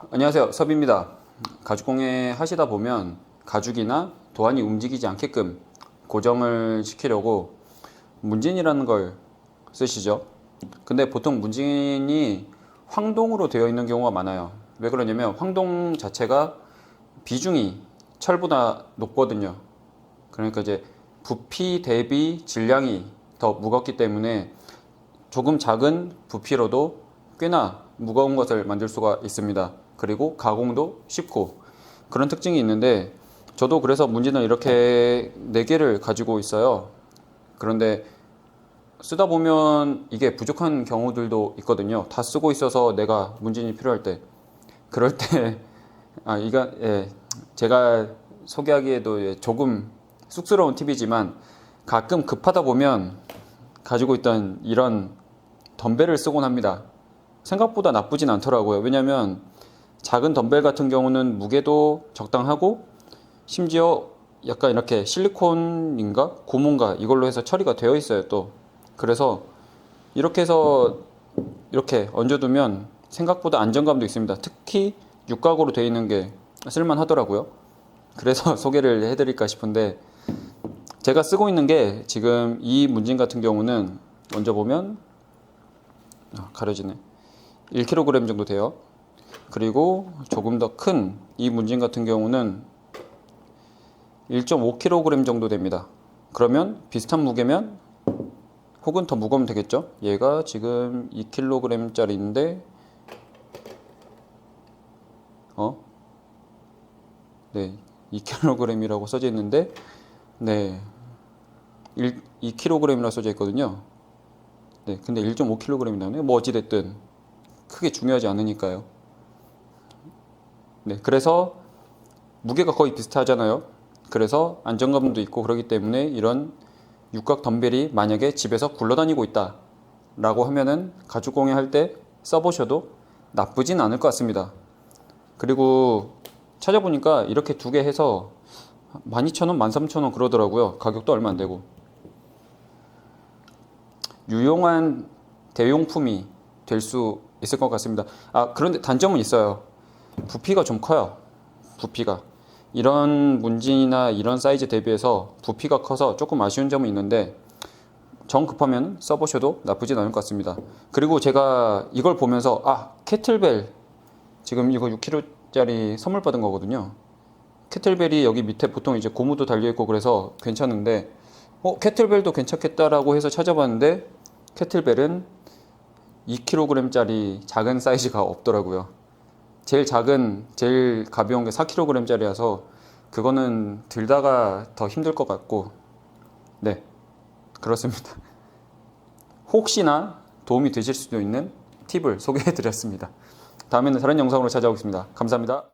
안녕하세요, 섭입니다. 가죽공예 하시다 보면 가죽이나 도안이 움직이지 않게끔 고정을 시키려고 문진이라는 걸 쓰시죠. 근데 보통 문진이 황동으로 되어 있는 경우가 많아요. 왜 그러냐면 황동 자체가 비중이 철보다 높거든요. 그러니까 이제 부피 대비 질량이 더 무겁기 때문에 조금 작은 부피로도 꽤나 무거운 것을 만들 수가 있습니다. 그리고 가공도 쉽고 그런 특징이 있는데, 저도 그래서 문진을 이렇게 4개를 가지고 있어요. 그런데 쓰다 보면 이게 부족한 경우들도 있거든요. 다 쓰고 있어서 내가 문진이 필요할 때, 그럴 때 제가 소개하기에도 조금 쑥스러운 팁이지만, 가끔 급하다 보면 가지고 있던 이런 덤벨을 쓰곤 합니다. 생각보다 나쁘진 않더라고요. 왜냐면 작은 덤벨 같은 경우는 무게도 적당하고, 심지어 약간 이렇게 실리콘인가 고무인가 이걸로 해서 처리가 되어 있어요 또. 그래서 이렇게 해서 이렇게 얹어두면 생각보다 안정감도 있습니다. 특히 육각으로 되어 있는 게 쓸만하더라고요. 그래서 소개를 해드릴까 싶은데, 제가 쓰고 있는 게 지금 이 문진 같은 경우는 먼저 보면 가려지네. 1kg 정도 돼요. 그리고 조금 더 큰 이 문진 같은 경우는 1.5kg 정도 됩니다. 그러면 비슷한 무게면, 혹은 더 무거우면 되겠죠. 얘가 지금 2kg 짜리인데 네, 2kg이라고 써져 있는데, 네, 2kg이라고 써져 있거든요. 네, 근데 1.5kg이 나오네요. 뭐 어찌됐든 크게 중요하지 않으니까요. 네, 그래서 무게가 거의 비슷하잖아요. 그래서 안정감도 있고 그러기 때문에 이런 육각 덤벨이 만약에 집에서 굴러다니고 있다 라고 하면은 가죽공예 할 때 써보셔도 나쁘진 않을 것 같습니다. 그리고 찾아보니까 이렇게 2개 해서 12,000원, 13,000원 그러더라고요. 가격도 얼마 안 되고. 유용한 대용품이 될 수 있을 것 같습니다. 그런데 단점은 있어요. 부피가 좀 커요. 부피가. 이런 문진이나 이런 사이즈 대비해서 부피가 커서 조금 아쉬운 점은 있는데, 정 급하면 써보셔도 나쁘진 않을 것 같습니다. 그리고 제가 이걸 보면서 캐틀벨, 지금 이거 6kg짜리 선물 받은 거거든요. 캐틀벨이 여기 밑에 보통 이제 고무도 달려있고 그래서 괜찮은데, 캐틀벨도 괜찮겠다라고 해서 찾아봤는데 캐틀벨은 2kg짜리 작은 사이즈가 없더라고요. 제일 작은, 제일 가벼운 게 4kg짜리라서 그거는 들다가 더 힘들 것 같고, 네, 그렇습니다. 혹시나 도움이 되실 수도 있는 팁을 소개해 드렸습니다. 다음에는 다른 영상으로 찾아오겠습니다. 감사합니다.